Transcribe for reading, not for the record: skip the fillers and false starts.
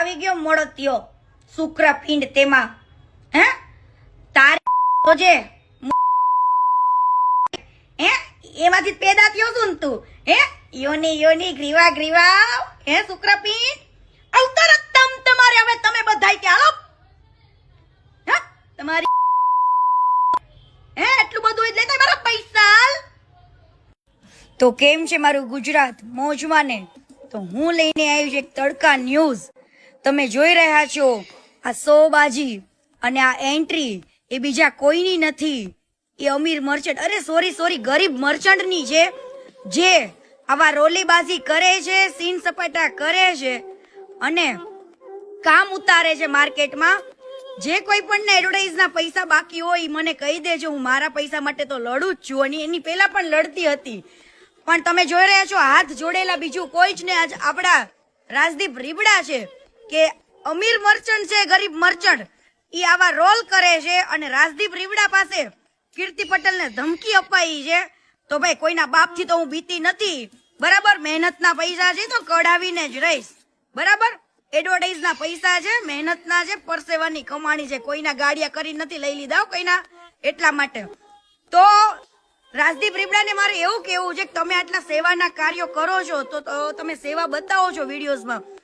આવી ગયો મોડત્યો શુક્રપિંડ તેમાં હે તારી જોજે હે એમાંથી પેદા થયો છું ને તું હે યોની ગ્રીવા ગ્રીવા હે શુક્રપિંડ અવતર તમારે હવે તમે બધાય કે હાલો હે તમારી હે એટલું બધું એટલે તમારા પૈસા તો કેમ છે મારું ગુજરાત મોજમાં ને તો હું લઈને આવી છું એક તડકા ન્યૂઝ તમે જોઈ રહ્યા છો આ સોબાજી અને આ એન્ટ્રી એ બીજા કોઈની નથી એ અમીર મર્ચન્ટ અરે સોરી ગરીબ મર્ચન્ટની છે જે આવા રોલીબાજી કરે છે સીન સપાટા કરે છે અને કામ ઉતારે છે માર્કેટમાં જે કોઈ પણ એડવર્ટાઇઝના પૈસા બાકી હોય મને કહી દેજો હું મારા પૈસા માટે તો લડું જ છું અને એની પહેલા પણ લડતી હતી પણ તમે જોઈ રહ્યા છો હાથ જોડેલા બીજું કોઈ જ ને આજ આપણા રાજદીપ રીબડા છે કે અમીર મર્ચન્ટ છે ગરીબ મર્ચન્ટ ઈ આવા રોલ કરે છે અને રાજદીપ રીબડા પાસે કીર્તિ પટેલને ધમકી અપાઈ છે તો ભાઈ કોઈના બાપથી તો હું બીતી નથી બરાબર મહેનતના પૈસા છે તો કઢાવીને જ રહીશ બરાબર એડવર્ટાઇઝના પૈસા છે મહેનતના છે પરસેવાની કમાણી છે કોઈના ગાડિયા કરી નથી લઈ લીધા કોઈના એટલા માટે તો રાજદીપ રીબડાને મારે એવું કેવું છે કે તમે આટલા સેવાના કાર્યો કરો છો તો તમે સેવા બતાવો છો વિડીયોઝમાં